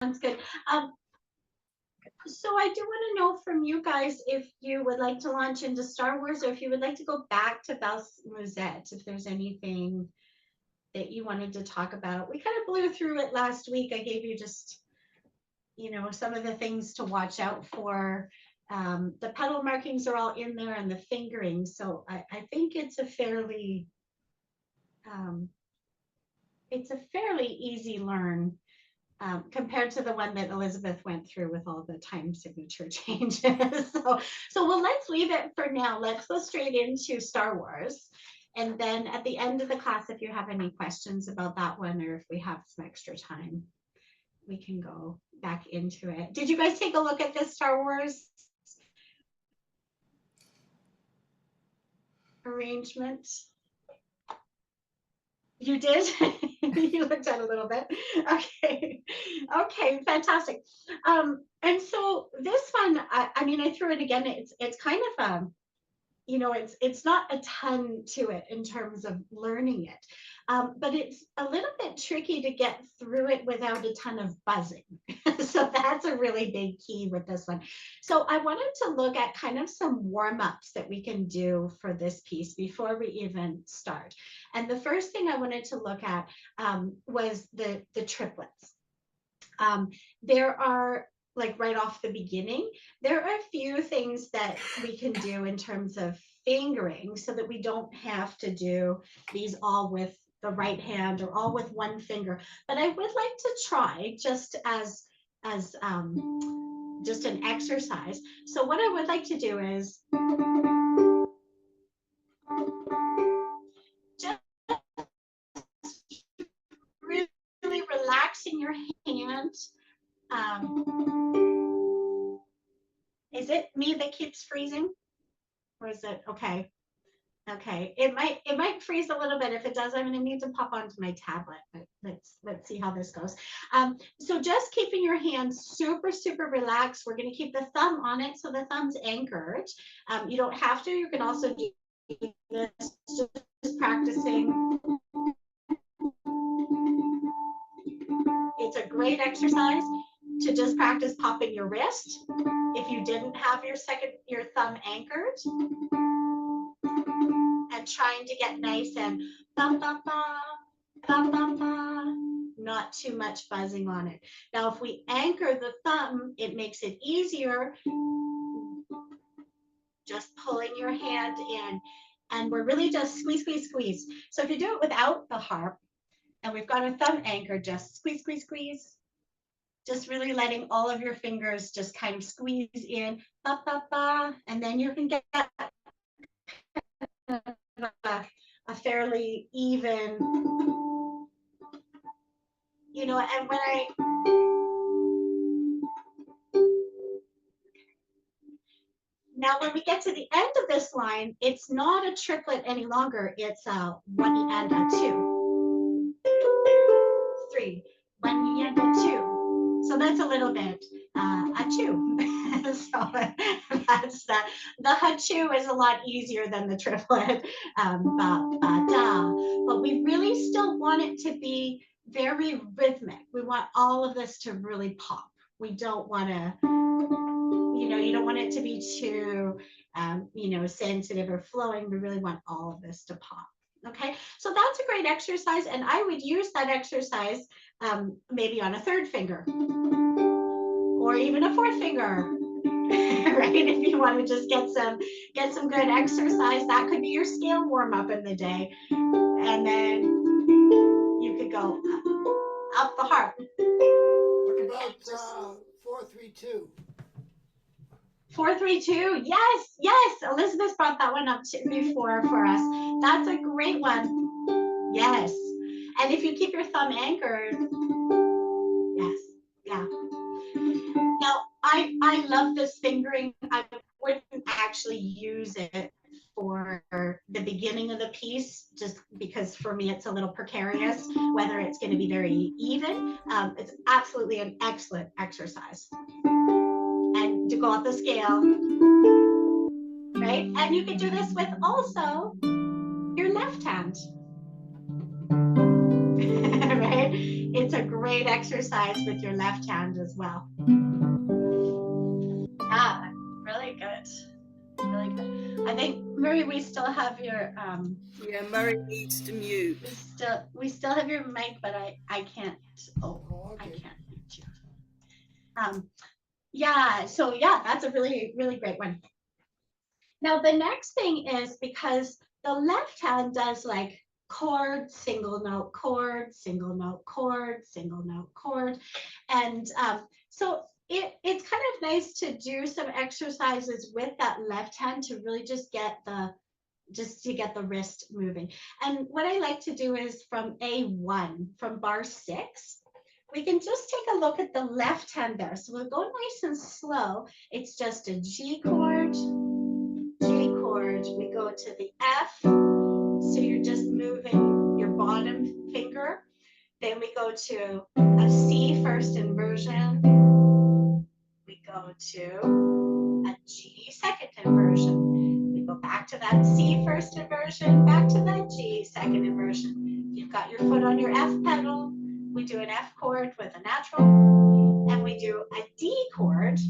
Sounds good. So I do want to know from you guys if you would like to launch into Star Wars, or if you would like to go back to Belle Musette, if there's anything that you wanted to talk about. We kind of blew through it last week. I gave you just, some of the things to watch out for. The pedal markings are all in there and the fingering. So I think um, it's a fairly easy learn. Compared to the one that Elizabeth went through with all the time signature changes. So let's leave it for now. Let's go straight into Star Wars. And then at the end of the class, if you have any questions about that one, or if we have some extra time, we can go back into it. Did you guys take a look at this Star Wars arrangement? You did? You looked at it a little bit. Okay, fantastic. And so this one, I mean, I threw it again. It's kind of it's not a ton to it in terms of learning it, but it's a little bit tricky to get through it without a ton of buzzing. So that's a really big key with this one. So I wanted to look at kind of some warm-ups that we can do for this piece before we even start. And the first thing I wanted to look at was the triplets. There are, like right off the beginning, there are a few things that we can do in terms of fingering so that we don't have to do these all with the right hand or all with one finger. But I would like to try just as just an exercise. So what I would like to do is just really relaxing your hand. Is it me that keeps freezing? Or is it okay? Okay, it might freeze a little bit. If it does, I'm going to need to pop onto my tablet. But let's see how this goes. So just keeping your hands super relaxed. We're going to keep the thumb on it, so the thumb's anchored. You don't have to. You can also do this just practicing. It's a great exercise to just practice popping your wrist if you didn't have your thumb anchored, and trying to get nice and ba ba ba ba ba ba, not too much buzzing on it. Now if we anchor the thumb, it makes it easier, just pulling your hand in, and we're really just squeeze. So if you do it without the harp and we've got a thumb anchor, just squeeze, just really letting all of your fingers just kind of squeeze in, ba, ba, ba, and then you can get a fairly even, and now when we get to the end of this line, it's not a triplet any longer, it's a 1 and a 2. 3, 1 and a 2. So that's a little bit a 2. So that's that. The ha-2 is a lot easier than the triplet. Ba, ba, da. But we really still want it to be very rhythmic. We want all of this to really pop. We don't want to, you don't want it to be too, sensitive or flowing. We really want all of this to pop. Okay, so that's a great exercise, and I would use that exercise maybe on a third finger or even a fourth finger, right? If you want to just get some good exercise, that could be your scale warm up in the day, and then you could go up the harp. What about 4-3-2? 4-3-2, yes. Elizabeth brought that one up before for us. That's a great one. Yes, and if you keep your thumb anchored, yes, yeah. Now I love this fingering. I wouldn't actually use it for the beginning of the piece, just because for me it's a little precarious whether it's going to be very even. It's absolutely an excellent exercise. And to go up the scale, right? And you can do this with also your left hand, right? It's a great exercise with your left hand as well. Yeah, really good. Really good. I think, Murray, we still have your Yeah, Murray needs to mute. we still have your mic, but I can't. Oh, okay. I can't mute you. Yeah. So yeah, that's a really great one. Now the next thing is, because the left hand does like chord, single note, chord, single note, chord, single note, chord, and so it's kind of nice to do some exercises with that left hand to really just get the wrist moving. And what I like to do is from A1, from bar 6, we can just take a look at the left hand there. So we'll go nice and slow. It's just a G chord, we go to the F. So you're just moving your bottom finger. Then we go to a C first inversion. We go to a G second inversion. We go back to that C first inversion, back to that G second inversion. You've got your foot on your F pedal. We do an F chord with a natural, and we do a D chord.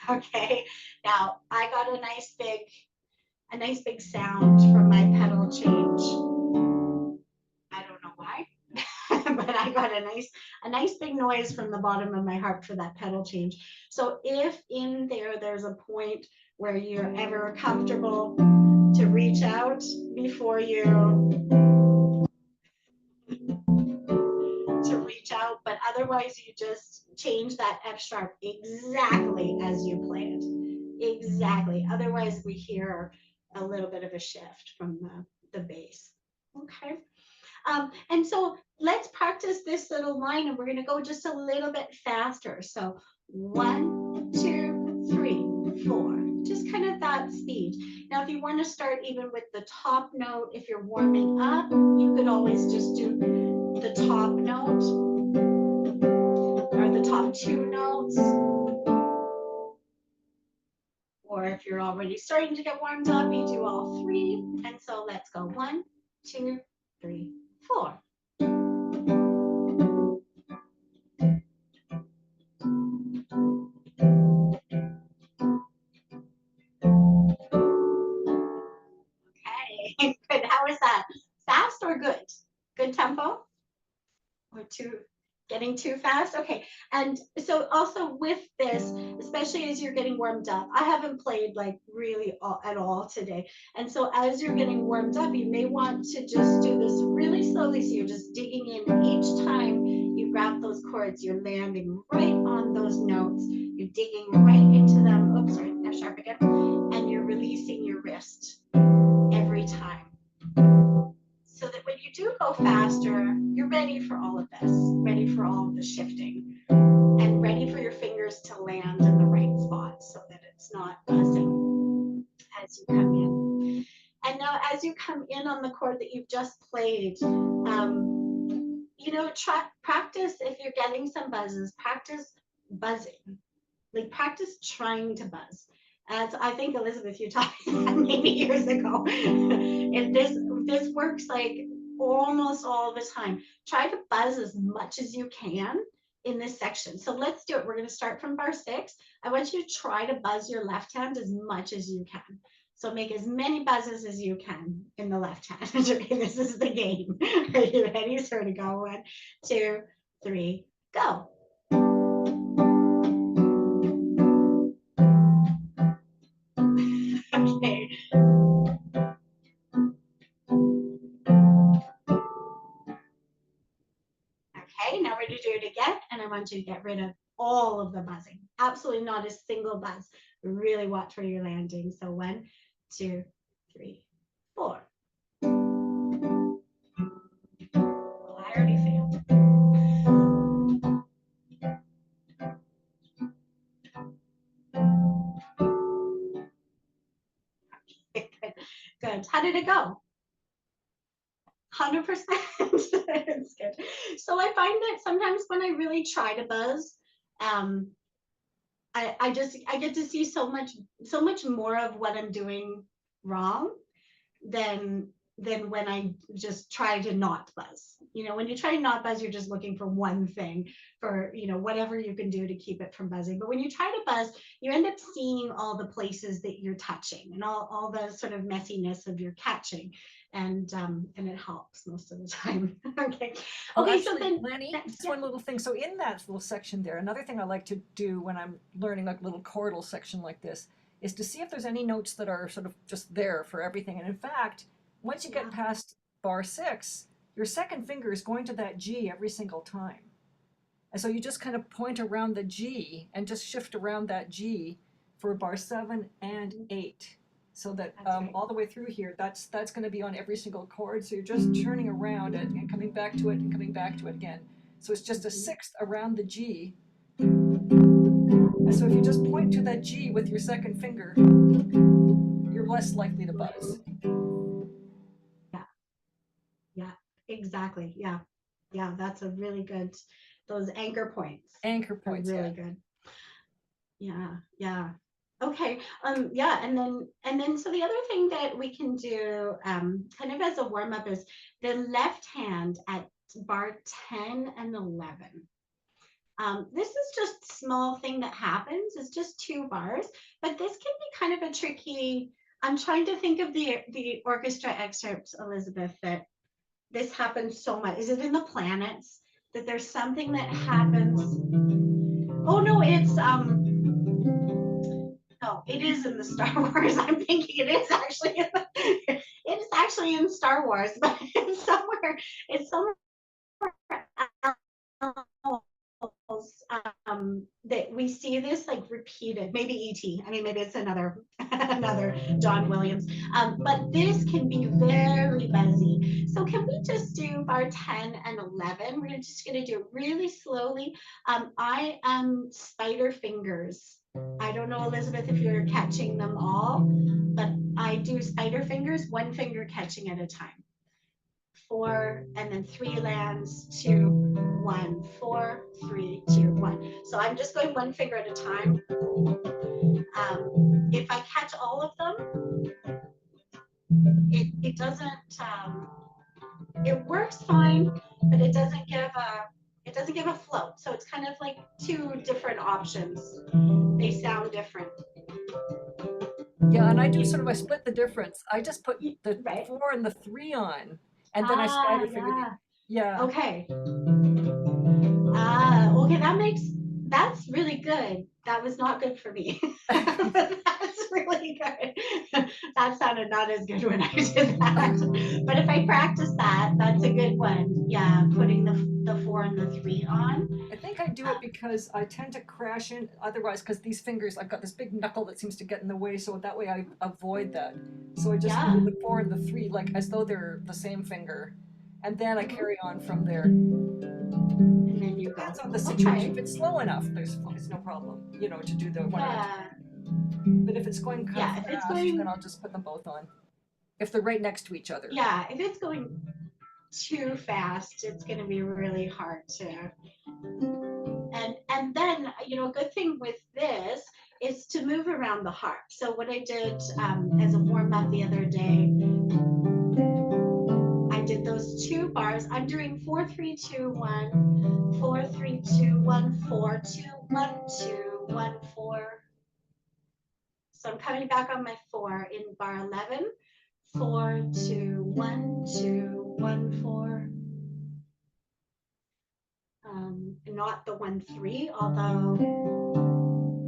Okay, now I got a nice big sound from my pedal change. I don't know why, but I got a nice big noise from the bottom of my harp for that pedal change. So if in there's a point where you're ever comfortable to reach out before but otherwise you just change that F sharp exactly as you play it. Exactly. Otherwise we hear a little bit of a shift from the bass. Okay. And so let's practice this little line, and we're going to go just a little bit faster. So 1, 2, 3, 4, just kind of that speed. Now, if you want to start even with the top note, if you're warming up, you could always just do the top note or the top 2 notes. Or if you're already starting to get warmed up, you do all 3. And so let's go 1, 2, 3, 4. Okay, good. How is that? Fast or good? Good tempo? Or getting too fast? Okay. And so also with this, especially as you're getting warmed up, I haven't played like really at all today. And so as you're getting warmed up, you may want to just do this really slowly. So you're just digging in each time you grab those chords, you're landing right on those notes. You're digging right into them. Oops, sorry, F sharp again. And you're releasing your wrist every time. So that when you do go faster, you're ready for all of this, ready for all of the shifting, and ready for your fingers to land in the right spot so that it's not buzzing as you come in. And now as you come in on the chord that you've just played, practice, if you're getting some buzzes, practice buzzing. Like practice trying to buzz. As I think, Elizabeth, you taught me that maybe years ago. If this works like almost all the time. Try to buzz as much as you can in this section. So let's do it. We're going to start from bar 6. I want you to try to buzz your left hand as much as you can. So make as many buzzes as you can in the left hand. Okay, this is the game. Are you ready? So we're going to go 1, 2, 3, go. Okay. Okay, now we're going to do it again, and I want you to get rid of all of the buzzing. Absolutely not a single buzz. Really watch where you're landing. So 1, 2, 3, 4. Well, I already failed. Good. How did it go? 100%. It's good. So I find that sometimes when I really try to buzz, I get to see so much more of what I'm doing wrong than than when I just try to not buzz. You know, when you try to not buzz, you're just looking for one thing, for, you know, whatever you can do to keep it from buzzing. But when you try to buzz, you end up seeing all the places that you're touching and all the sort of messiness of your catching. And it helps most of the time. Okay. Oh, Okay, actually, so then Lanny, just one little thing. So in that little section there, another thing I like to do when I'm learning like a little chordal section like this is to see if there's any notes that are sort of just there for everything. And in fact, once you get past bar 6, your second finger is going to that G every single time. And so you just kind of point around the G and just shift around that G for bar 7 and 8. So that right. all the way through here, that's going to be on every single chord. So you're just turning around it and coming back to it and coming back to it again. So it's just a sixth around the G. And so if you just point to that G with your second finger, you're less likely to buzz. Yeah, exactly. Yeah. Yeah, that's a really good, those anchor points. Anchor points, really good. Yeah, yeah. Okay. Yeah, and then so the other thing that we can do kind of as a warm-up is the left hand at bar 10 and 11. This is just a small thing that happens. It's just 2 bars, but this can be kind of a tricky. I'm trying to think of the orchestra excerpts, Elizabeth, that this happens so much. Is it in the planets that there's something that happens? Oh no, it's no, it is in the Star Wars. I'm thinking it is actually it is actually in Star Wars, but it's somewhere else, that we see this like repeated. Maybe E.T. I mean, maybe it's another another John Williams. But this can be very buzzy. So can we just do bar 10 and 11? We're just going to do it really slowly. I am spider fingers. I don't know, Elizabeth, if you're catching them all, but I do spider fingers, one finger catching at a time. 4, and then 3 lands, 2, 1, 4, 3, 2, 1. So I'm just going one finger at a time. If I catch all of them, it doesn't, it works fine, but it doesn't give a float. So it's kind of like 2 different options. They sound different. Yeah, and I do sort of, I split the difference. I just put the right. 4 and the 3 on, and then I spider finger the, yeah. Okay. Okay, that's really good. That was not good for me. But that's really good. That sounded not as good when I did that. But if I practice that, that's a good one. Yeah, putting the 4 and the 3 on. I think I do it because I tend to crash in otherwise, because these fingers, I've got this big knuckle that seems to get in the way, so that way I avoid that. So I just do the 4 and the 3 like as though they're the same finger, and then I carry on from there. And then you depends go. on the situation. If it's slow enough, it's no problem, you know, to do the one. But if it's going kind of fast, then I'll just put them both on. If they're right next to each other. Yeah, if it's going too fast, it's going to be really hard to. And then, you know, a good thing with this is to move around the harp. So what I did as a warm up the other day, I did those 2 bars. I'm doing 4, 3, 2, 1, 4, 3, 2, 1, 4, 2, 1, 2, 1, 4. So I'm coming back on my 4 in bar 11. 4, 2, 1, 2, 1, 4. Not the 1, 3, although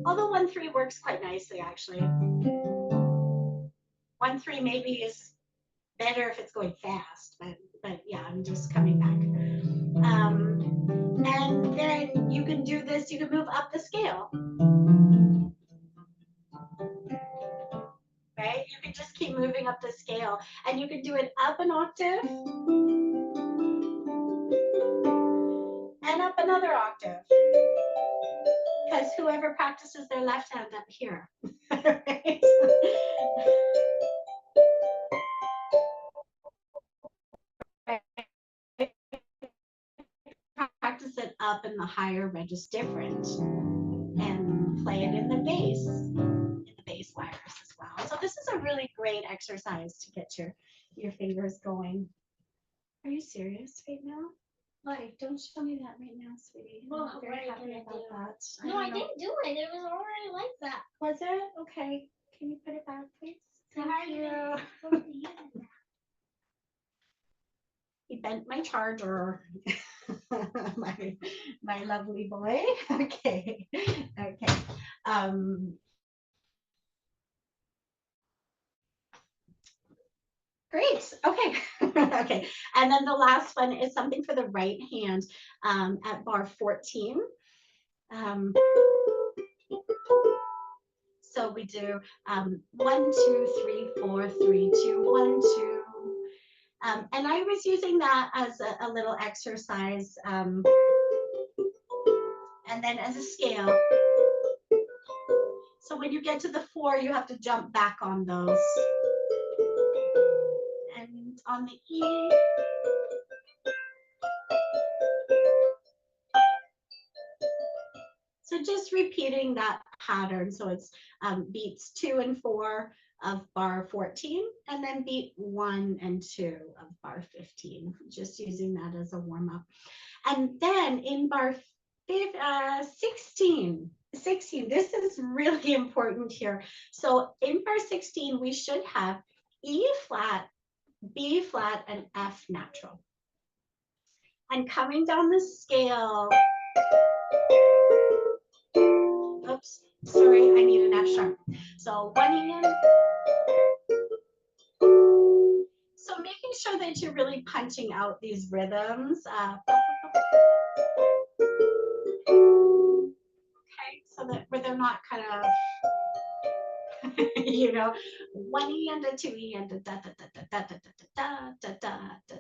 1, 3 works quite nicely actually. 1, 3 maybe is better if it's going fast, but yeah, I'm just coming back. And then you can do this, you can move up the scale. Right? You can just keep moving up the scale, and you can do it up an octave and up another octave. Because whoever practices their left hand up here. Right? Practice it up in the higher register different, and play it in the bass. bass wires as well. So this is a really great exercise to get your fingers going. Are you serious right now? Why? Don't show me that right now, sweetie. I'm not very happy about that. No, I didn't do it. It was already like that. Was it? Okay. Can you put it back, please? So how are you you. supposed to use it? He bent my charger. my lovely boy. Okay. Okay. Great. Okay. Okay. And then the last one is something for the right hand at bar 14. So we do 1, 2, 3, 4, 3, 2, 1, 2. And I was using that as a little exercise and then as a scale. So when you get to the 4, you have to jump back on those. And on the E, so just repeating that pattern. So it's beats 2 and 4 of bar 14, and then beat 1 and 2 of bar 15, just using that as a warm up. And then in bar 16, this is really important here. So in bar 16, we should have E flat, B flat, and F natural. And coming down the scale, oops, sorry, I need an F sharp. So 1 E. So making sure that you're really punching out these rhythms. Okay, so that where they're not kind of, you know, 1 E and a 2 E and a da da da da da da da da da da da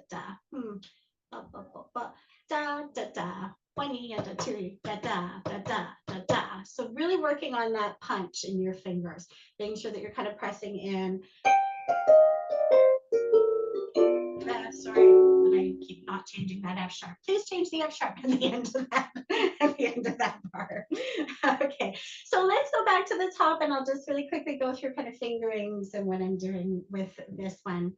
da da 1 E and a 2 E da da da da da da. So really working on that punch in your fingers, making sure that you're kind of pressing in. Sorry, I keep not changing that F sharp. Please change the F sharp at the end of that, at the end of that bar. Okay, so let's go back to the top, and I'll just really quickly go through kind of fingerings and what I'm doing with this one.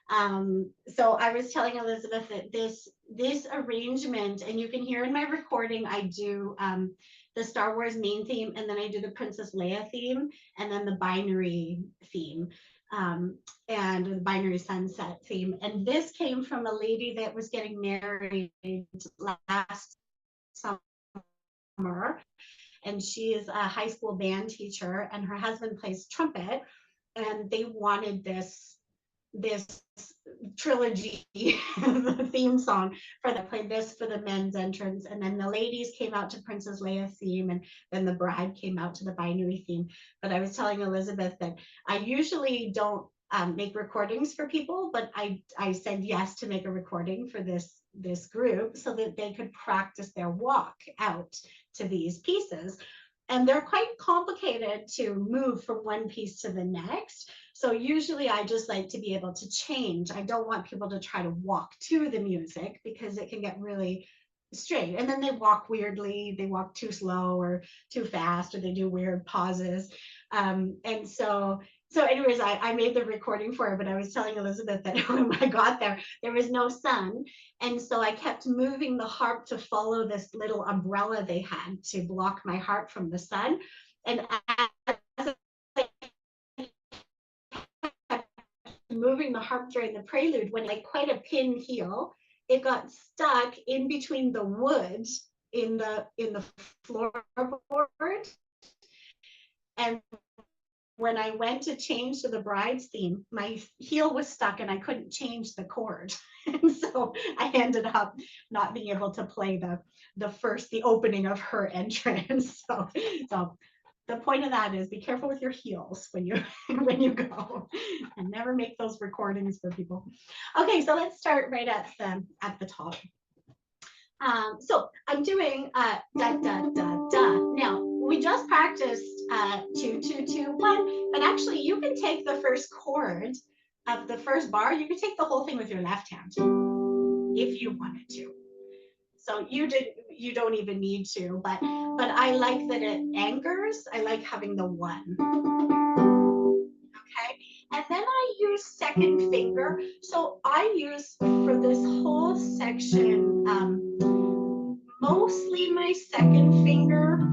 So I was telling Elizabeth that this arrangement, and you can hear in my recording, I do the Star Wars main theme, and then I do the Princess Leia theme, and then the binary theme. And the binary sunset theme. And this came from a lady that was getting married last summer. And she is a high school band teacher, and her husband plays trumpet. And they wanted this trilogy theme song for that. Played this for the men's entrance, and then the ladies came out to Princess Leia theme, and then the bride came out to the binary theme. But I was telling Elizabeth that I usually don't make recordings for people, but I said yes to make a recording for this group so that they could practice their walk out to these pieces. And they're quite complicated to move from one piece to the next. So usually I just like to be able to change. I don't want people to try to walk to the music because it can get really straight. And then they walk weirdly, they walk too slow or too fast, or they do weird pauses. And so anyways, I made the recording for her, but I was telling Elizabeth that when I got there was no sun. And so I kept moving the harp to follow this little umbrella they had to block my harp from the sun. And as I kept moving the harp during the prelude, when like quite a pin heel, it got stuck in between the wood in the floorboard. And when I went to change to the bride's theme, my heel was stuck and I couldn't change the chord. And so I ended up not being able to play the opening of her entrance. So the point of that is be careful with your heels when you go, and never make those recordings for people. Okay, so let's start right at the top. So I'm doing da da da da. Now we just practiced 2 2 2 1, but actually you can take the first chord of the first bar. You can take the whole thing with your left hand if you wanted to. So you don't even need to, but I like that it anchors. I like having the 1. And then I use second finger. So I use for this whole section, mostly my second finger.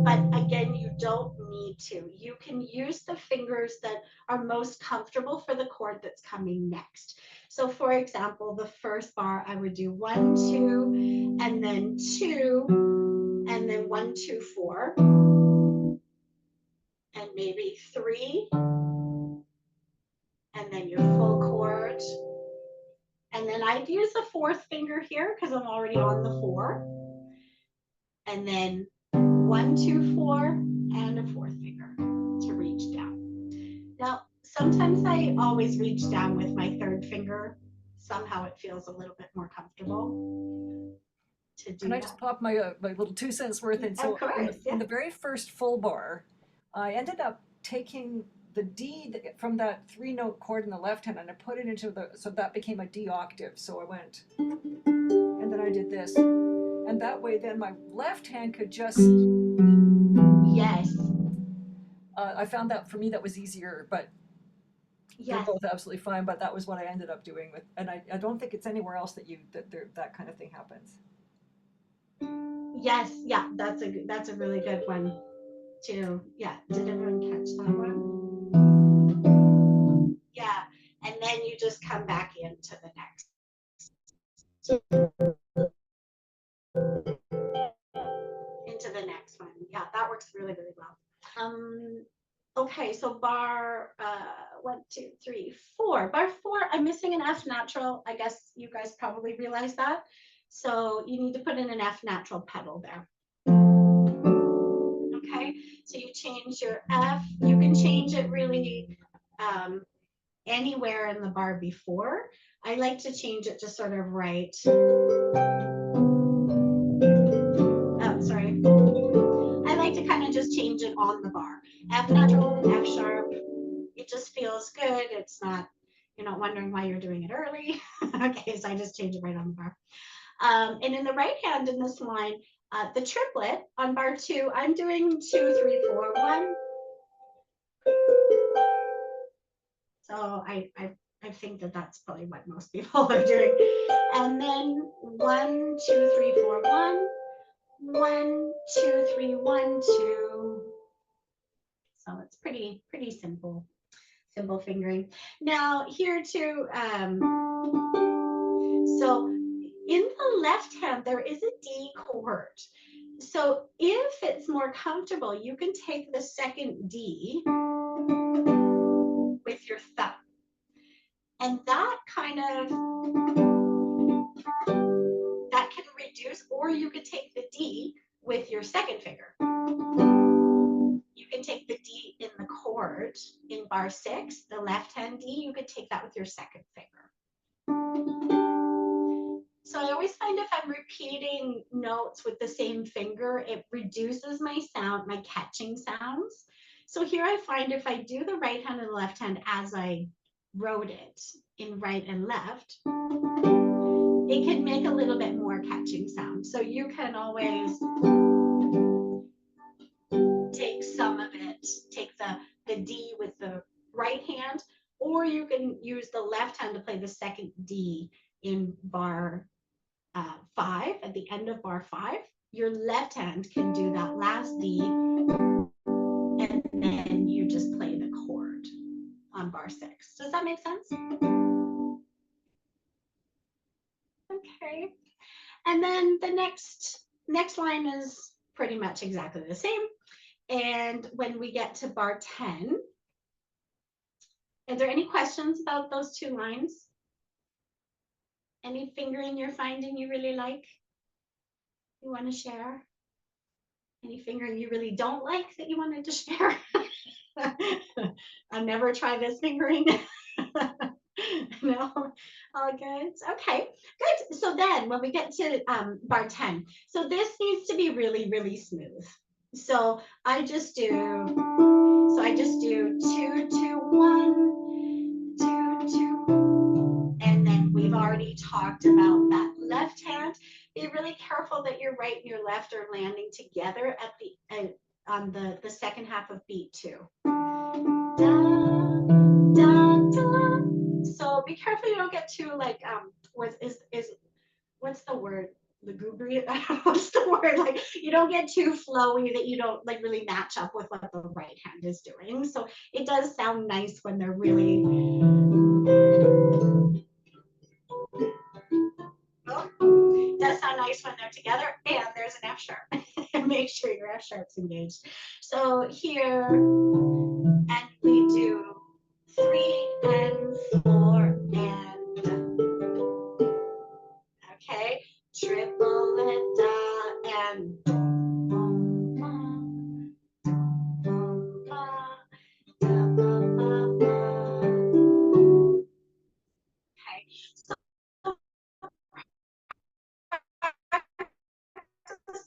But again, you don't need to. You can use the fingers that are most comfortable for the chord that's coming next. So for example, the first bar, I would do 1, 2, and then 2, and then 1, 2, 4, and maybe 3, and then your full chord. And then I'd use the fourth finger here because I'm already on the 4. And then 1, 2, 4, and a fourth finger to reach down. Now, sometimes I always reach down with my third finger. Somehow it feels a little bit more comfortable to do Can I that. just pop my my little 2 cents worth in? So Of course, in the very first full bar, I ended up taking the D from that 3-note chord in the left hand and I put it into so that became a D octave. So I went, and then I did this. And that way then my left hand could just, Yes, I found that for me that was easier, but they're yes, both absolutely fine, but that was what I ended up doing with, and I don't think it's anywhere else that that kind of thing happens. yes, yeah, that's a really good one too. Yeah, did everyone catch that one? Yeah, and then you just come back into the next. Into the next one. Yeah, that works really, really well. Okay, so bar 1, 2, 3, 4. Bar 4, I'm missing an F natural. I guess you guys probably realize that. So you need to put in an F natural pedal there. Okay, so you change your F. You can change it really anywhere in the bar before. I like to change it to sort of right. Oh, sorry. I like to kind of just change it on the bar. F natural, F sharp. It just feels good. It's not, you're not wondering why you're doing it early. Okay, so I just change it right on the bar. And in the right hand in this line, the triplet on bar 2, I'm doing 2, 3, 4, 1. So I think that that's probably what most people are doing. And then 1, 2, 3, 4, 1. 1, 2, 3, 1, 2. So it's pretty simple fingering. Now here too, so in the left hand there is a D chord. So if it's more comfortable, you can take the second D with your thumb, and that kind of that can reduce, or you could take the D with your second finger. You can take the D in the chord in bar 6, the left hand D, you could take that with your second finger. So I always find if I'm repeating notes with the same finger, it reduces my sound, my catching sounds. So here I find if I do the right hand and the left hand as I wrote it in right and left, it can make a little bit more catching sound. So you can always take some of it, take the D with the right hand, or you can use the left hand to play the second D in bar 5, at the end of bar 5. Your left hand can do that last D, and then you just play the chord on bar 6. Does that make sense? Okay. And then the next line is pretty much exactly the same. And when we get to bar 10, are there any questions about those 2 lines? Any fingering you're finding you really like? You want to share? Any fingering you really don't like that you wanted to share? I'll never try this fingering. No, all good. Okay, good. So then when we get to bar 10, so this needs to be really, really smooth. So I just do 2, 2, 1, 2, 2. And then we've already talked about that left hand. Be really careful that your right and your left are landing together at the on the second half of beat 2. Da, da, da. So be careful you don't get too like what's the word? Lugubrious? I don't know what's the word. Like you don't get too flowy that you don't like really match up with what the right hand is doing. So it does sound nice when they're really it does sound nice when they're together, and there's an F sharp. Make sure your F sharp's engaged. So here, and we do 3 and 4 and okay, triplet and okay. So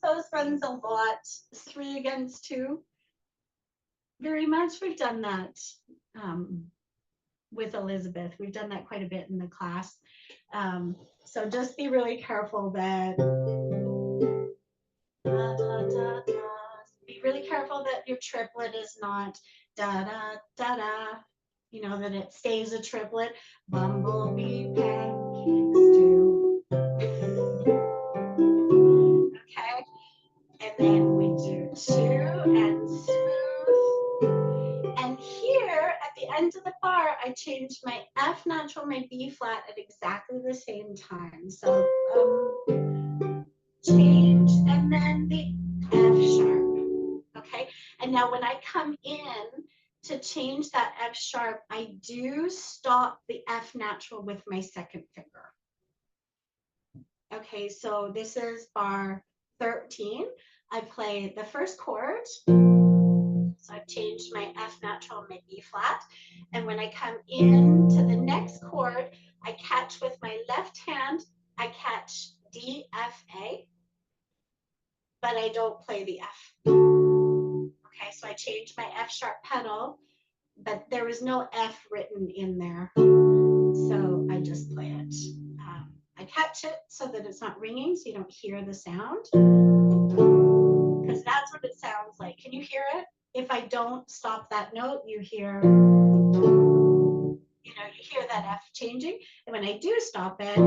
those runs a lot. 3 against 2. Very much. We've done that with Elizabeth. We've done that quite a bit in the class. So just be really careful that be really careful that your triplet is not da da da da. You know, that it stays a triplet. Bumblebee pancakes too. Okay. And then we do 2 and smooth. And here at the end of the bar, I changed my F natural, my B flat at exactly the same time. So change and then the F sharp. Okay. And now when I come in to change that F sharp, I do stop the F natural with my second finger. Okay. So this is bar 13. I play the first chord. So I've changed my F natural and my B flat. And when I come into the next chord, I catch with my left hand, I catch D, F, A, but I don't play the F. Okay, so I changed my F sharp pedal, but there was no F written in there. So I just play it. I catch it so that it's not ringing, so you don't hear the sound. Because that's what it sounds like. Can you hear it? If I don't stop that note, you hear that F changing. And when I do stop it,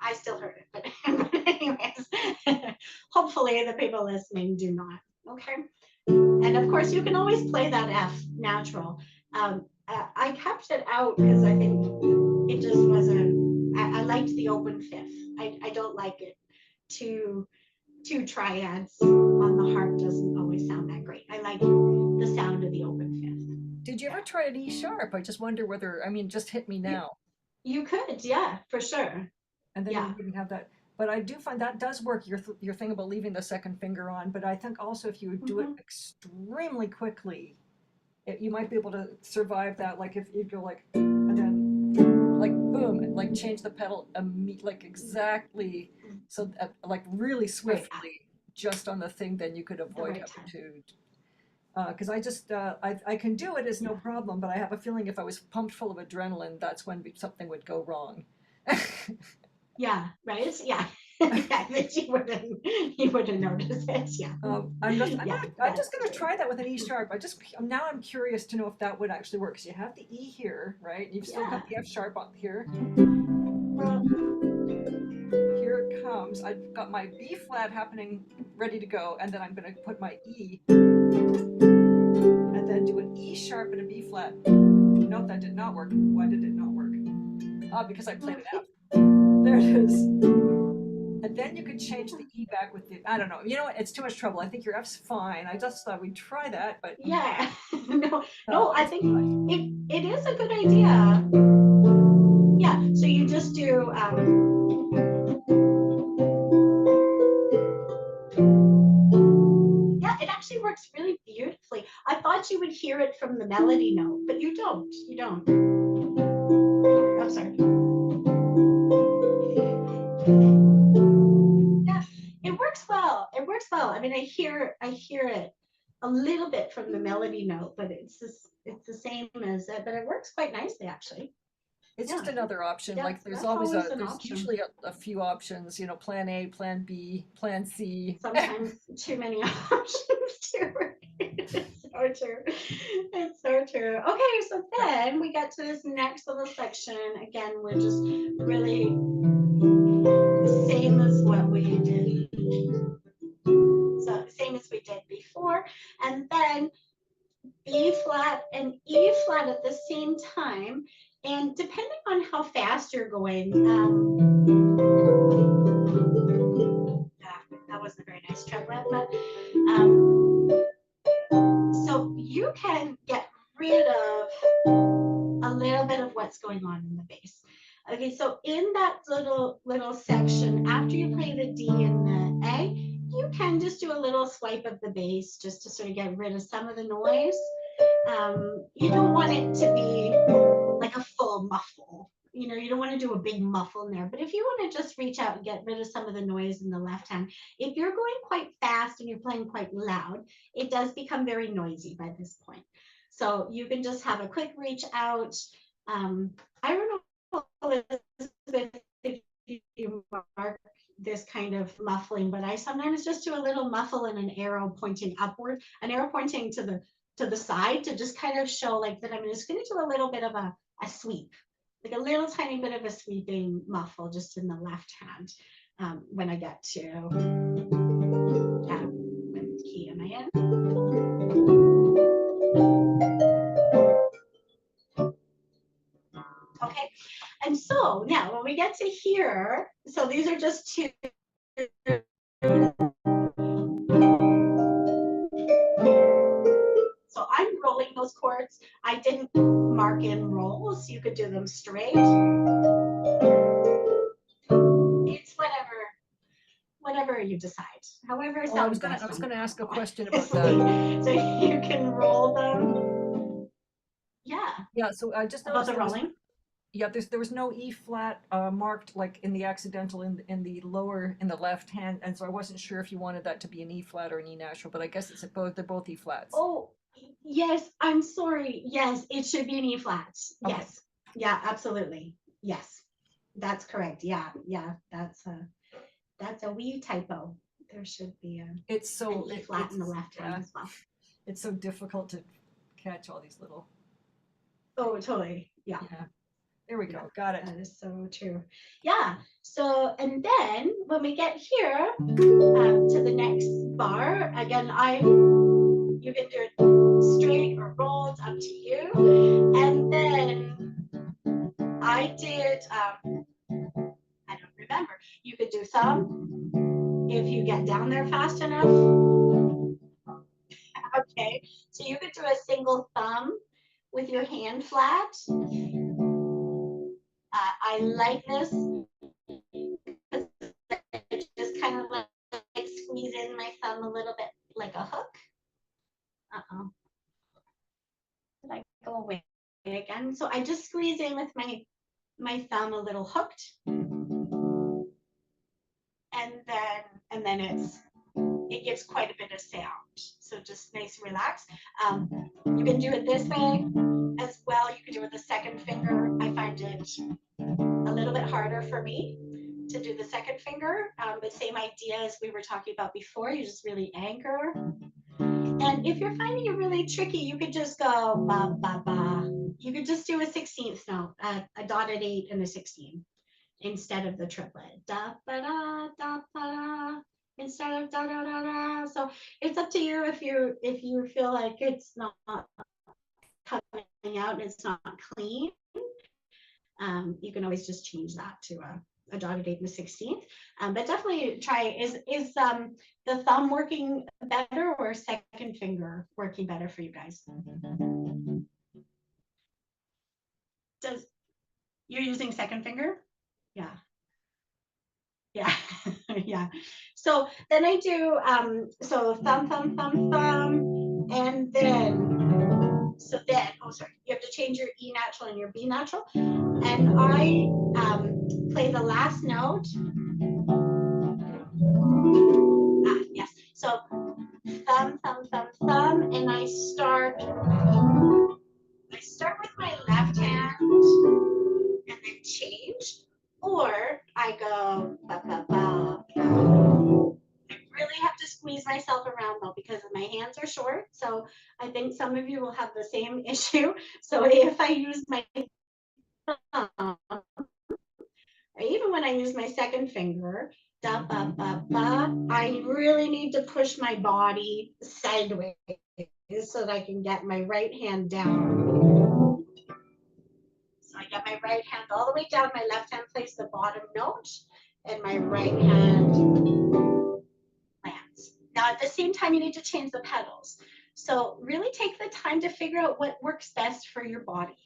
I still heard it. But anyways, hopefully the people listening do not. Okay. And of course, you can always play that F natural. I kept it out because I think it just wasn't, I liked the open fifth. I don't like it. Two triads on the harp doesn't always sound that great. I like the sound of the open fifth. Did you ever try an E sharp? I just wonder whether, just hit me now. You could, yeah, for sure. And then you wouldn't have that. But I do find that does work, your thing about leaving the second finger on. But I think also if you do it extremely quickly, you might be able to survive that. Like if you go like, and then like boom, and like change the pedal like exactly, so like really swiftly, just on the thing, then you could avoid having to. Because I can do it as no problem, but I have a feeling if I was pumped full of adrenaline, that's when something would go wrong. Yeah, right. Yeah, that you wouldn't notice it. Yeah. I'm just gonna try that with an E sharp. Now I'm curious to know if that would actually work. Because you have the E here, right? You've still got the F sharp up here. Here it comes. I've got my B flat happening, ready to go, and then I'm gonna put my E, and then do an E sharp and a B flat. Nope, that did not work. Why did it not work? Because I played an F. There it is. And then you could change the E back with the, I don't know. You know what? It's too much trouble. I think your F's fine. I just thought we'd try that, but. Yeah. No, I think it is a good idea. Yeah, so you just do, yeah, it actually works really beautifully. I thought you would hear it from the melody note, but you don't. You don't. I'm sorry. Yeah, it works well. It works well. I mean, I hear it a little bit from the melody note, but it's the same as it, but it works quite nicely actually. It's just another option. Yeah, like there's usually a few options, plan A, plan B, plan C. Sometimes too many options too. It's so true. It's so true. Okay, so then we get to this next little section. Again, we're just really the same as what we did. So same as we did before. And then B flat and E flat at the same time. And depending on how fast you're going, that wasn't a very nice triplet, but so you can get rid of a little bit of what's going on in the bass. Okay, so in that little section, after you play the D and the A, you can just do a little swipe of the bass just to sort of get rid of some of the noise. You don't want it to be like a full muffle. You know, you don't want to do a big muffle in there, but if you want to just reach out and get rid of some of the noise in the left hand, if you're going quite fast and you're playing quite loud, it does become very noisy by this point. So you can just have a quick reach out. I don't know, Elizabeth, if you mark this kind of muffling, but I sometimes just do a little muffle and an arrow pointing upward, an arrow pointing to the side to just kind of show like that I'm just going to do a little bit of a sweep, like a little tiny bit of a sweeping muffle just in the left hand when I get to what key am I in? Okay, and so now when we get to here, so these are just two. So I'm rolling those chords. I didn't mark in rolls. You could do them straight. It's whatever you decide. However, I was gonna ask a question about that. So you can roll them. Yeah. Yeah. So I just about noticed the rolling. Yeah, there was no E flat marked like in the accidental in the lower in the left hand, and so I wasn't sure if you wanted that to be an E flat or an E natural, but I guess it's both. They're both E flats. Oh, yes. I'm sorry. Yes, it should be an E flat. Yes. Okay. Yeah, absolutely. Yes, that's correct. Yeah, yeah. That's a wee typo. There should be It's so an E flat in the left hand as well. It's so difficult to catch all these little. Oh, totally. Yeah. Yeah. There we go. Got it. That is so true. Yeah. So, and then when we get here to the next bar, again, you can do it straight or rolled, up to you. And then I did, I don't remember. You could do thumb if you get down there fast enough. Okay. So you could do a single thumb with your hand flat. I like this because I just kind of like squeeze in my thumb a little bit like a hook. Uh-oh. Did I go away again? So I just squeeze in with my thumb a little hooked. And then it gives quite a bit of sound. So just nice and relaxed. You can do it this way as well. You can do it with the second finger. I find it a little bit harder for me to do the second finger, but same idea as we were talking about before. You just really anchor. And if you're finding it really tricky, you could just go ba ba ba. You could just do a 16th note, a dotted 8 and a 16 instead of the triplet. Da ba da da instead of da da da da. So it's up to you if you feel like it's not coming out and it's not clean. You can always just change that to a dotted 8 and a 16th. But definitely try, is the thumb working better or second finger working better for you guys? You're using second finger? Yeah. Yeah, yeah. So then I do, so thumb, thumb, thumb, thumb, and then, oh, sorry, you have to change your E natural and your B natural. And I play the last note. Yes, so thumb, thumb, thumb, thumb, and I start with my left hand and then change, or I go ba ba ba. I really have to squeeze myself around though because my hands are short. So I think some of you will have the same issue. So if I use my thumb, or even when I use my second finger, da, ba, ba, ba, I really need to push my body sideways so that I can get my right hand down. So I get my right hand all the way down, my left hand plays the bottom note, and my right hand lands. Now at the same time, you need to change the pedals. So really take the time to figure out what works best for your body,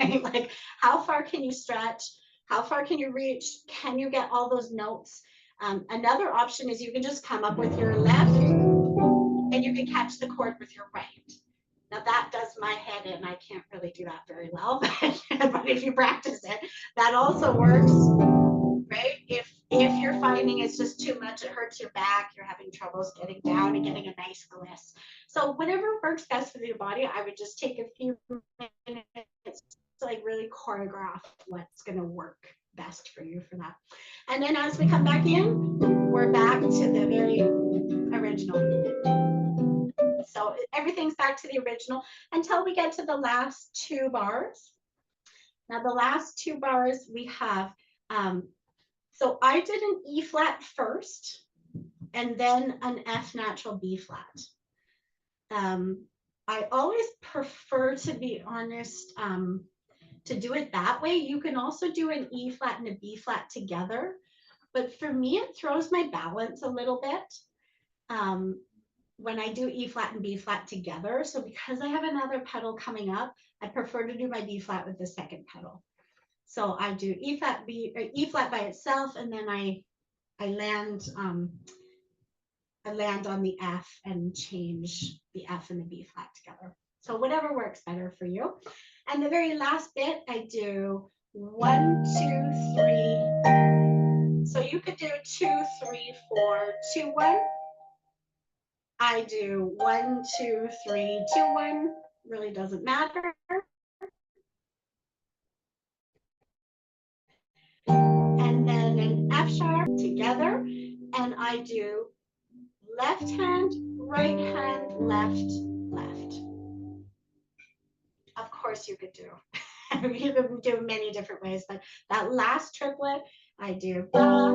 right? Like how far can you stretch? How far can you reach? Can you get all those notes? Another option is you can just come up with your left and you can catch the chord with your right. Now that does my head in. I can't really do that very well, but if you practice it, that also works, right? If you're finding it's just too much, it hurts your back, you're having troubles getting down and getting a nice gliss. So whatever works best for your body, I would just take a few minutes to like really choreograph what's going to work best for you for that. And then as we come back in, we're back to the very original. So everything's back to the original until we get to the last two bars. Now the last two bars we have, so I did an E flat first and then an F natural B flat. I always prefer, to be honest, to do it that way. You can also do an E flat and a B flat together, but for me, it throws my balance a little bit when I do E flat and B flat together. So because I have another pedal coming up, I prefer to do my B flat with the second pedal. So I do E flat, E flat by itself, and then I land on the F and change the F and the B flat together. So whatever works better for you. And the very last bit, I do 1, 2, 3. So you could do 2, 3, 4, 2, 1. I do 1, 2, 3, 2, 1. Really doesn't matter. And then an F sharp together, and I do left hand, right hand, left, left. Of course you could do. You can do many different ways, but that last triplet, I do ba.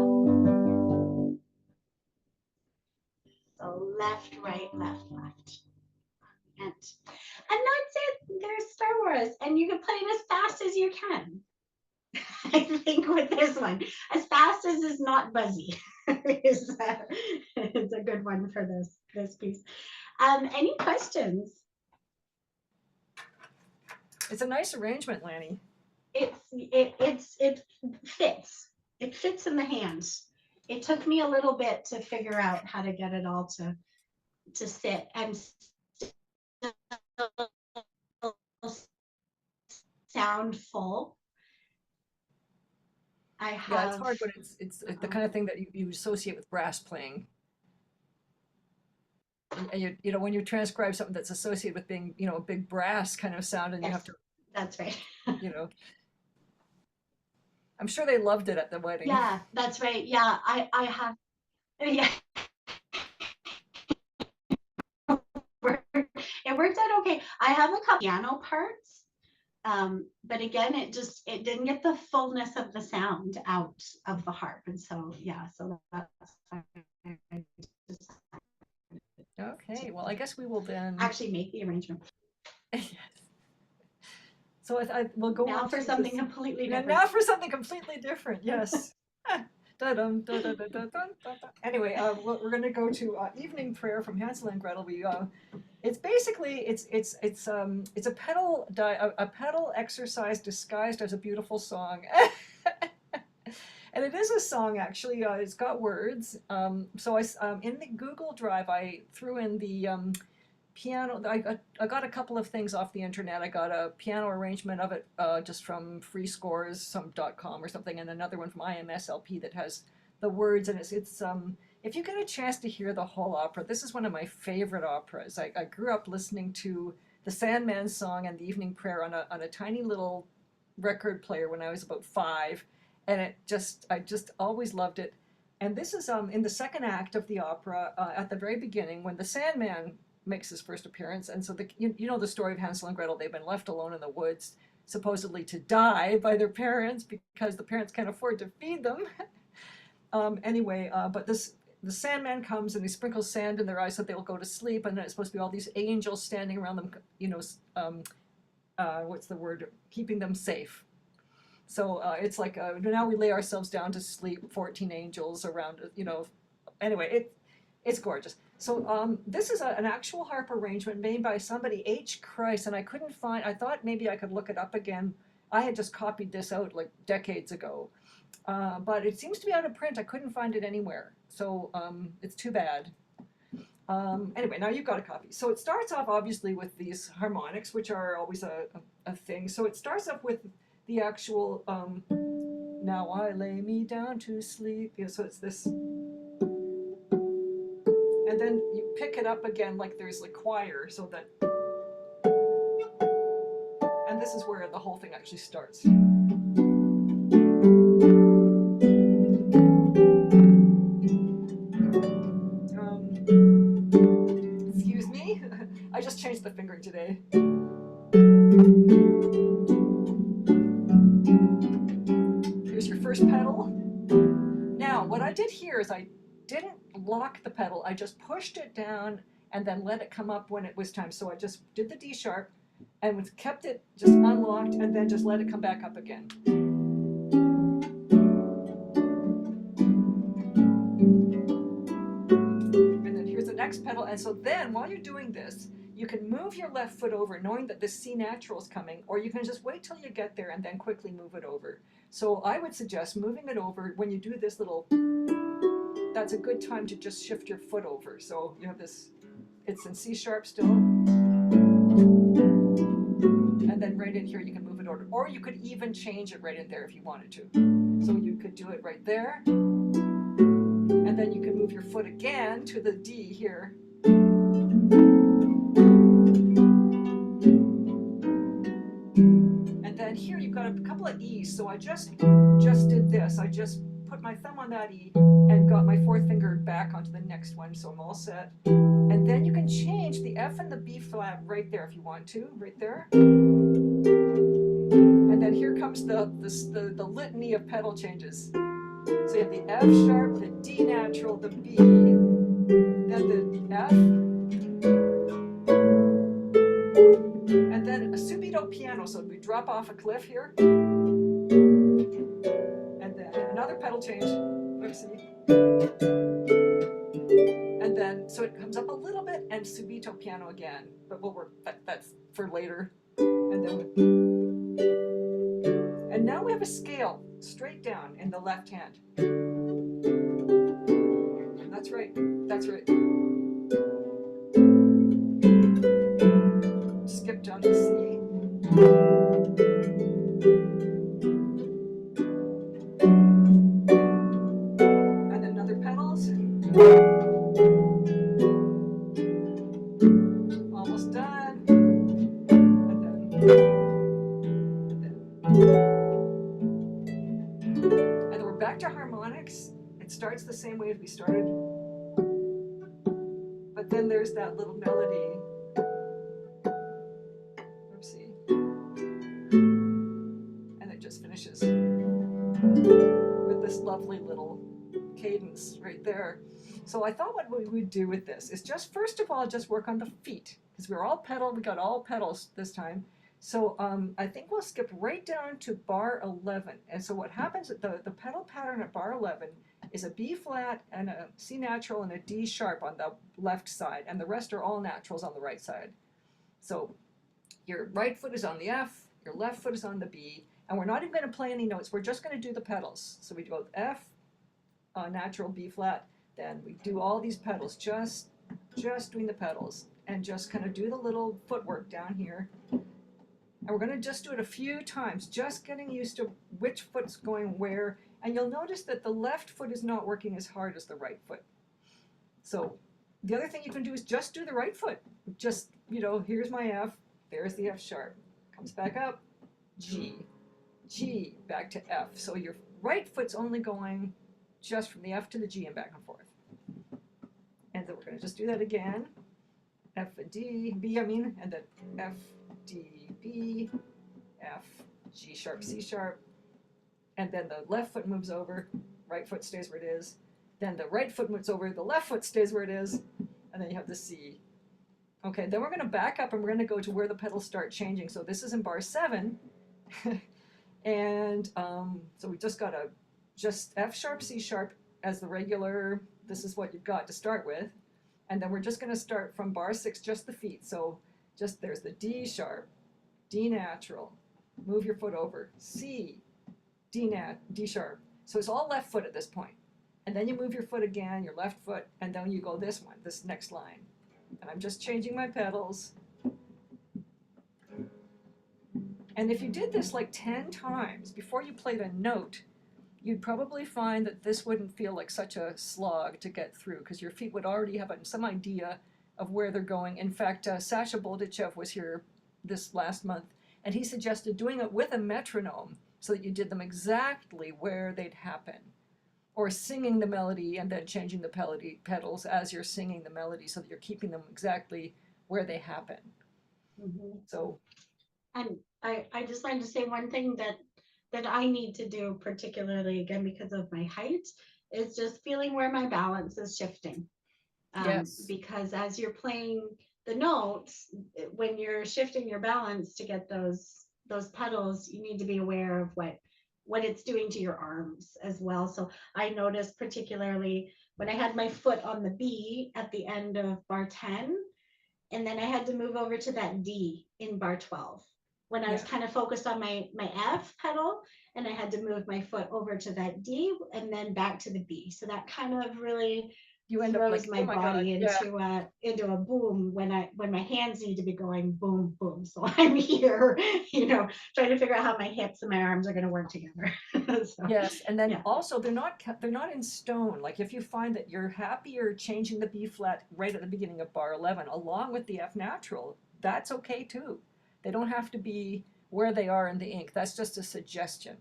So left, right, left, left. And that's it. There's Star Wars, and you can play it as fast as you can. I think with this one, as fast as is not buzzy, is a good one for this piece. Any questions? It's a nice arrangement, Lanny. It fits. It fits in the hands. It took me a little bit to figure out how to get it all to sit and sound full. I have. Yeah, it's hard, but it's the kind of thing that you associate with brass playing. And you know when you transcribe something that's associated with being a big brass kind of sound, and Yes, you have to. That's right. I'm sure they loved it at the wedding. Yeah, that's right. Yeah, I have. Yeah. It worked out okay. I have a couple piano parts, but again, it didn't get the fullness of the sound out of the harp, and so yeah, so that's Okay, well, I guess we will then actually make the arrangement. Yes. So we'll go Now on for to something this. completely Yeah, different. now for something completely different. Yes. Da-dum, da-da-da-da-dun, da-da. Anyway, we're going to go to Evening Prayer from Hansel and Gretel. It's basically it's a pedal exercise disguised as a beautiful song. And it is a song, actually. It's got words. So in the Google Drive, I threw in the piano. I got a couple of things off the internet. I got a piano arrangement of it just from freescores.com or something, and another one from IMSLP that has the words. And it's if you get a chance to hear the whole opera, this is one of my favorite operas. I grew up listening to the Sandman song and the Evening Prayer on a tiny little record player when I was about 5. And I just always loved it. And this is in the second act of the opera, at the very beginning, when the Sandman makes his first appearance. And so you know the story of Hansel and Gretel. They've been left alone in the woods, supposedly to die by their parents because the parents can't afford to feed them. Anyway, but the Sandman comes and he sprinkles sand in their eyes so they'll go to sleep. And then it's supposed to be all these angels standing around them, you know, what's the word? Keeping them safe. So it's like now we lay ourselves down to sleep, 14 angels around, you know. Anyway, it's gorgeous. So this is an actual harp arrangement made by somebody, H. Christ, and I couldn't find, I thought maybe I could look it up again. I had just copied this out like decades ago, but it seems to be out of print. I couldn't find it anywhere, so it's too bad. Anyway, now you've got a copy. So it starts off obviously with these harmonics, which are always a thing. So it starts off with the actual, now I lay me down to sleep. You know, so it's this. And then you pick it up again like there's a choir, so that. And this is where the whole thing actually starts. Excuse me, I just changed the fingering today. Here's your first pedal. Now, what I did here is I didn't lock the pedal, I just pushed it down and then let it come up when it was time. So I just did the D sharp and kept it just unlocked and then just let it come back up again. And then here's the next pedal. And so then while you're doing this, you can move your left foot over knowing that the C natural is coming, or you can just wait till you get there and then quickly move it over. So I would suggest moving it over when you do this little, that's a good time to just shift your foot over. So you have this, it's in C sharp still. And then right in here you can move it over. Or you could even change it right in there if you wanted to. So you could do it right there. And then you can move your foot again to the D here. And then here you've got a couple of E's. So I just did this. I just put my thumb on that E and got my fourth finger back onto the next one, so I'm all set. And then you can change the F and the B flat right there if you want to, right there. And then here comes the litany of pedal changes. So you have the F sharp, the D natural, the B, then the F, and then a subito piano, so we drop off a cliff here. Another pedal change, oopsie. And then, so it comes up a little bit and subito piano again, but we'll work, that's for later. And now we have a scale straight down in the left hand. That's right, that's right. Skip down to C. Almost done. And then we're back to harmonics. It starts the same way as we started. But then there's that little melody. Oopsie. And it just finishes with this lovely little cadence right there. So I thought what we would do with this is just, first of all, just work on the feet, because we're all pedal, we got all pedals this time. So I think we'll skip right down to bar 11. And so what happens, the pedal pattern at bar 11 is a B flat and a C natural and a D sharp on the left side, and the rest are all naturals on the right side. So your right foot is on the F, your left foot is on the B, and we're not even going to play any notes, we're just going to do the pedals. So we do F, natural, B flat, then we do all these pedals, just doing the pedals, and just kind of do the little footwork down here. And we're going to just do it a few times, just getting used to which foot's going where, and you'll notice that the left foot is not working as hard as the right foot. So the other thing you can do is just do the right foot. Just, you know, here's my F, there's the F sharp, comes back up, G, G, back to F. So your right foot's only going just from the F to the G and back and forth. And then we're going to just do that again. F and D, B, I mean, and then F, D, B, F, G sharp, C sharp. And then the left foot moves over, right foot stays where it is. Then the right foot moves over, the left foot stays where it is. And then you have the C. Okay, then we're going to back up and we're going to go to where the pedals start changing. So this is in bar 7. And so we just got just F sharp, C sharp as the regular, this is what you've got to start with. And then we're just going to start from bar 6, just the feet. So just there's the D sharp, D natural, move your foot over, C, D sharp. So it's all left foot at this point. And then you move your foot again, your left foot, and then you go this one, this next line. And I'm just changing my pedals. And if you did this like 10 times before you played a note, you'd probably find that this wouldn't feel like such a slog to get through because your feet would already have some idea of where they're going. In fact, Sasha Boldichev was here this last month, and he suggested doing it with a metronome so that you did them exactly where they'd happen, or singing the melody and then changing the pedals as you're singing the melody so that you're keeping them exactly where they happen. Mhm. So, And I just wanted to say one thing that I need to do, particularly again because of my height, is just feeling where my balance is shifting. Yes. Because as you're playing the notes, when you're shifting your balance to get those pedals, you need to be aware of what it's doing to your arms as well. So I noticed particularly when I had my foot on the B at the end of bar 10, and then I had to move over to that D in bar 12. When I was kind of focused on my F pedal, and I had to move my foot over to that D and then back to the B. So that kind of really you end up throws like, my oh my body God, into a boom when my hands need to be going boom boom. So I'm here, trying to figure out how my hips and my arms are going to work together. So, yes, and then also they're not in stone. Like if you find that you're happier changing the B flat right at the beginning of bar 11 along with the F natural, that's okay too. They don't have to be where they are in the ink. That's just a suggestion.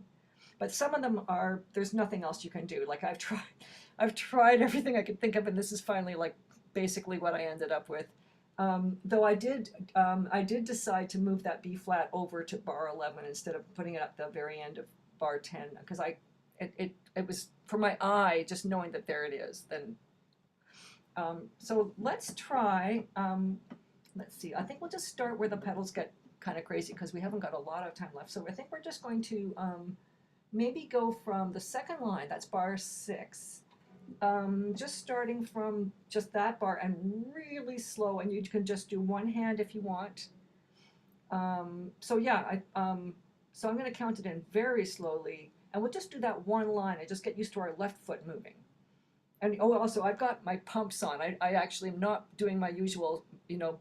But some of them are, there's nothing else you can do. Like I've tried everything I could think of, and this is finally like basically what I ended up with. Though I did decide to move that B flat over to bar 11 instead of putting it at the very end of bar 10 because it was for my eye just knowing that there it is. Then so let's try. Let's see. I think we'll just start where the pedals get kind of crazy because we haven't got a lot of time left. So I think we're just going to maybe go from the second line. That's bar 6. Just starting from just that bar and really slow, and you can just do one hand if you want. So yeah, so I'm going to count it in very slowly, and we'll just do that one line and just get used to our left foot moving. And also I've got my pumps on. I actually am not doing my usual,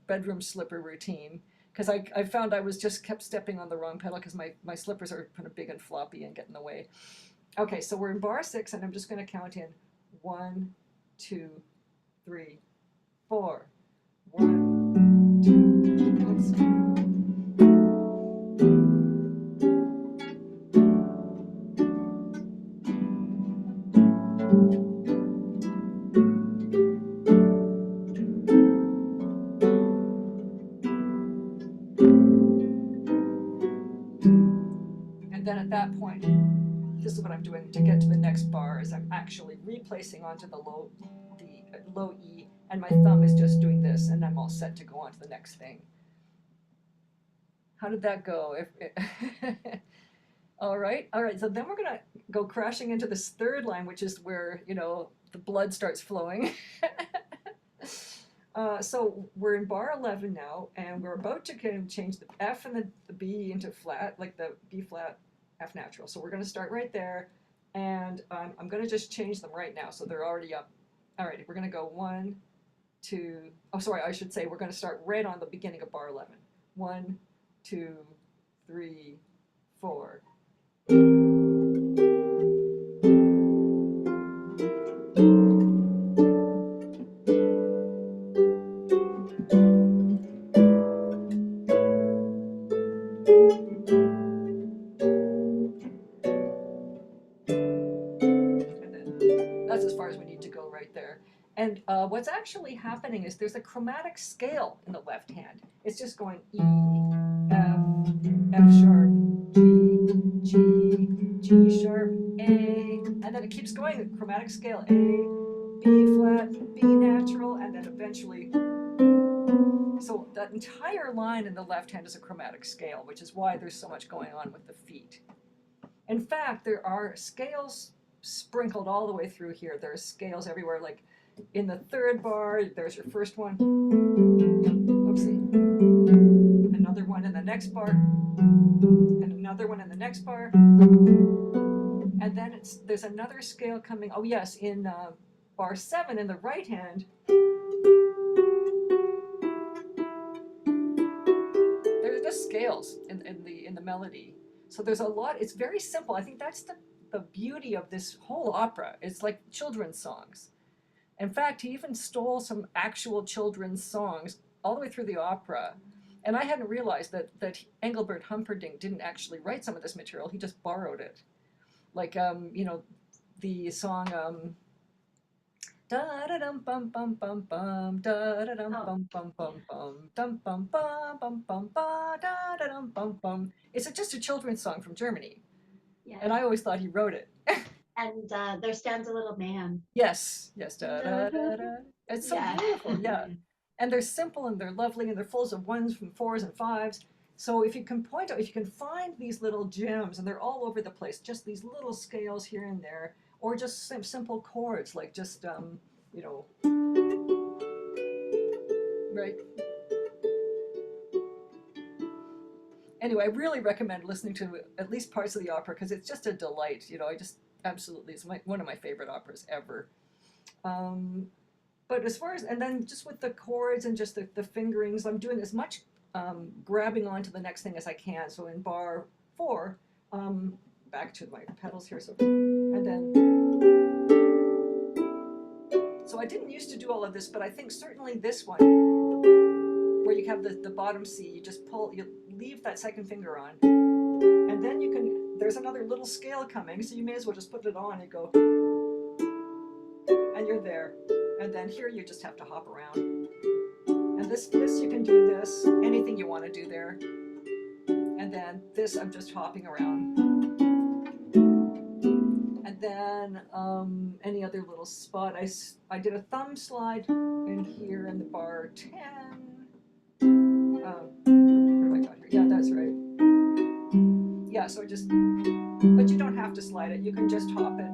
bedroom slipper routine because I found I was just kept stepping on the wrong pedal because my slippers are kind of big and floppy and get in the way. Okay, so we're in bar 6, and I'm just going to count in 1, 2, 3, 4. 1, 2, let's see. And then at that point, this is what I'm doing to get to the next bar is I'm actually replacing onto the low E, and my thumb is just doing this, and I'm all set to go on to the next thing. How did that go? All right. So then we're gonna go crashing into this third line, which is where the blood starts flowing. So we're in bar 11 now, and we're about to kind of change the F and the B into flat, like the B flat, F natural. So we're going to start right there, and I'm going to just change them right now. So they're already up. All right, we're going to go 1, 2. Oh, sorry, I should say we're going to start right on the beginning of bar 11. 1, 2, 3, 4. And then And what's actually happening is there's a chromatic scale in the left hand. It's just going E, F, F sharp, G, G sharp, A, and then it keeps going, the chromatic scale, A, B flat, B natural, and then eventually, so that entire line in the left hand is a chromatic scale, which is why there's so much going on with the feet. In fact, there are scales sprinkled all the way through here. There are scales everywhere, like in the third bar, there's your first one. Oopsie. Another one in the next bar. And another one in the next bar. And then there's another scale coming. Oh yes, in bar 7 in the right hand. There's just scales in the melody. So there's a lot. It's very simple. I think that's the beauty of this whole opera. It's like children's songs. In fact, he even stole some actual children's songs all the way through the opera. And I hadn't realized that Engelbert Humperdinck didn't actually write some of this material. He just borrowed it. Like, you know, the song, da-da-dum-bum-bum-bum-bum, da-da-dum-bum-bum-bum-bum, dum-bum-bum-bum-bum-ba, da-da-dum-bum-bum. It's just a children's song from Germany. Yeah. And I always thought he wrote it. And there stands a little man. Yes, yes, da-da-da-da. It's so beautiful, yeah. And they're simple and they're lovely and they're full of ones and fours and fives. So if you can point out, if you can find these little gems, and they're all over the place, just these little scales here and there, or just simple chords, like just, you know, right? Anyway, I really recommend listening to at least parts of the opera because it's just a delight. You know, I just absolutely, it's one of my favorite operas ever. But as far as, and then just with the chords and just the fingerings, I'm doing as much grabbing onto the next thing as I can. So in bar 4, back to my pedals here. So, and then, so I didn't used to do all of this, but I think certainly this one, where you have the bottom C, you just pull, you leave that second finger on, and then you can, there's another little scale coming, so you may as well just put it on and go, and you're there. And then here you just have to hop around. And this you can do this, anything you want to do there. And then this, I'm just hopping around. And then any other little spot, I did a thumb slide in here in the bar 10. What have I got here? Yeah, that's right. Yeah, so but you don't have to slide it. You can just hop it.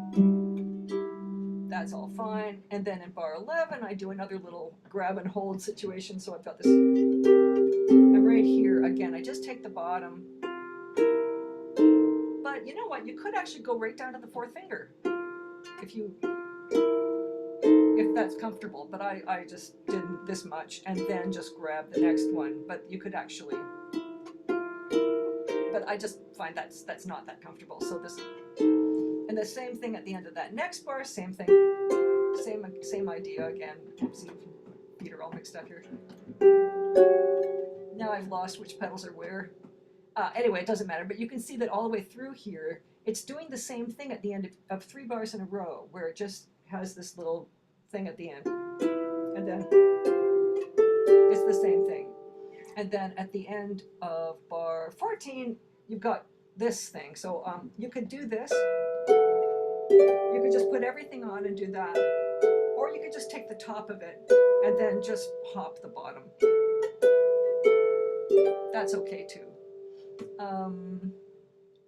That's all fine. And then in bar 11, I do another little grab and hold situation. So I've got this, I'm right here. Again, I just take the bottom. But you know what? You could actually go right down to the 4th finger if that's comfortable. But I just did this much and then just grab the next one. But you could actually, but I just find that's not that comfortable. So this, and the same thing at the end of that next bar, same thing, same idea again. Oopsie, feet are all mixed up here. Now I've lost which pedals are where. Anyway, it doesn't matter, but you can see that all the way through here, it's doing the same thing at the end of 3 bars in a row, where it just has this little thing at the end. And then it's the same thing. And then at the end of bar 14, you've got this thing. So you could do this. You could just put everything on and do that. Or you could just take the top of it and then just hop the bottom. That's okay too.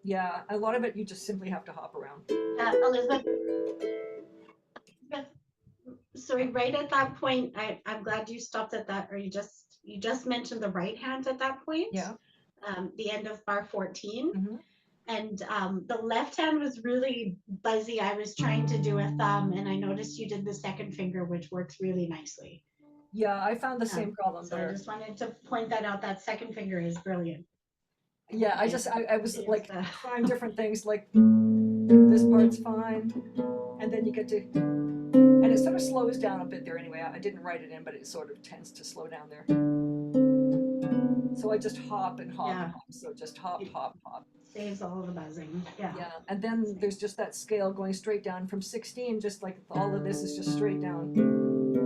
Yeah, a lot of it you just simply have to hop around. Elizabeth, sorry, right at that point, I'm glad you stopped at that, or you just mentioned the right hand at that point. Yeah. The end of bar 14. Mm-hmm. And the left hand was really buzzy. I was trying to do a thumb, and I noticed you did the second finger, which works really nicely. Yeah, I found the same problem so there. I just wanted to point that out. That second finger is brilliant. Yeah, I was like trying different things, like this part's fine, and then you get to, and it sort of slows down a bit there anyway. I didn't write it in, but it sort of tends to slow down there. So I just hop and hop and hop. So just hop, hop, hop. Saves all the buzzing. Yeah. Yeah, and then there's just that scale going straight down from 16, just like all of this is just straight down.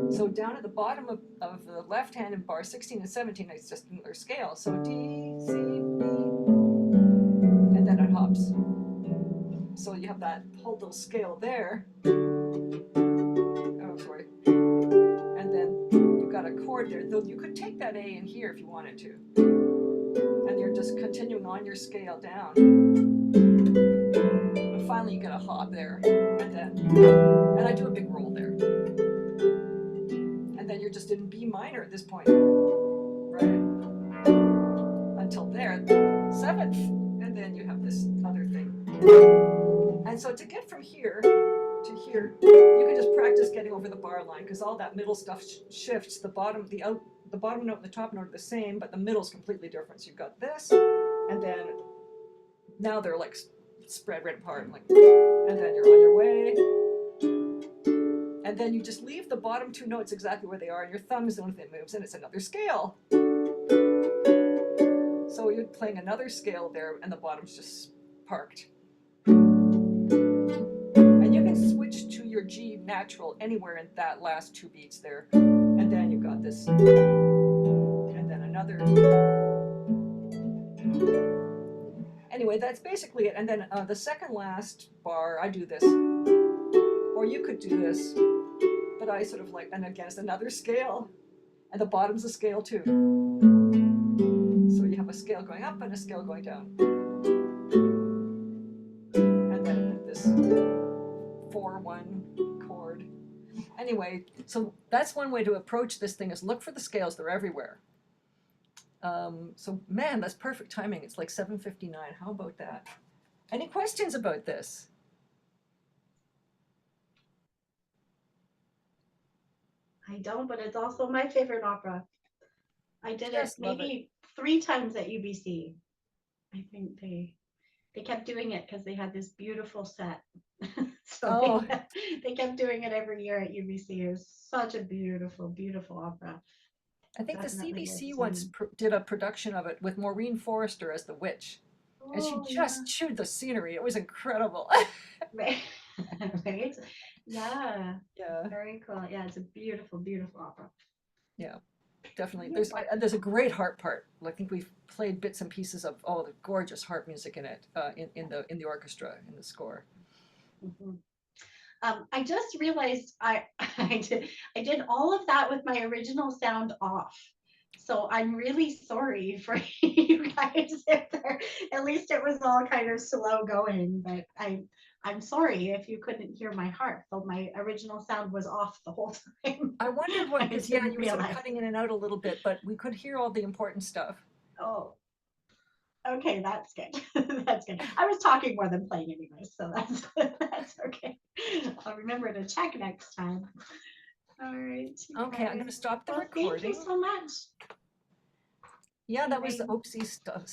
So down at the bottom of the left hand in bar 16 and 17, it's just another scale. So D, C, B, and then it hops. So you have that whole little scale there. Oh, sorry. And then you've got a chord there. Though you could take that A in here if you wanted to. And you're just continuing on your scale down. And finally you get a hop there. And I do a big roll there. And then you're just in B minor at this point. Right? Until there, 7th. And then you have this other thing. And so to get from here to here, you can just practice getting over the bar line because all that middle stuff shifts. The bottom note and the top note are the same, but the middle's completely different. So you've got this, and then now they're like spread right apart, like, and then you're on your way. And then you just leave the bottom 2 notes exactly where they are, and your thumb is the only thing that moves, and it's another scale. So you're playing another scale there, and the bottom's just parked. And you can switch to your G natural anywhere in that last 2 beats there. And then you've got this, and then another. Anyway, that's basically it. And then the second last bar, I do this. Or you could do this. But I sort of like, and again, it's another scale. And the bottom's a scale too. So you have a scale going up and a scale going down. And then this 4-1 chord. Anyway, so that's one way to approach this thing is look for the scales, they're everywhere. So man, that's perfect timing. It's like 7:59. How about that? Any questions about this? I don't, but it's also my favorite opera. I did Yes, it maybe 3 times at UBC. I think they kept doing it because they had this beautiful set. So they kept doing it every year at UBC. It was such a beautiful, beautiful opera. I think Definitely the worth CBC once seeing. did a production of it with Maureen Forrester as the witch. And she Oh, just chewed the scenery. It was incredible. yeah. Right? Yeah. Yeah, Very cool. Yeah, it's a beautiful, beautiful opera. yeah, definitely. There's a great harp part. I think we've played bits and pieces of the gorgeous harp music in it in the orchestra in the score. Mm-hmm. I just realized I did all of that with my original sound off. So I'm really sorry for you guys if there, at least it was all kind of slow going, but I'm sorry if you couldn't hear my harp, though my original sound was off the whole time. I wondered what, because didn't you were sort of realize. cutting in and out a little bit, but we could hear all the important stuff. Oh, okay, that's good. That's good. I was talking more than playing anyway, so that's good. That's okay. I'll remember to check next time. All right. Okay, I'm going to stop the Well, recording. thank you so much. Yeah, that was the Oopsie stuff.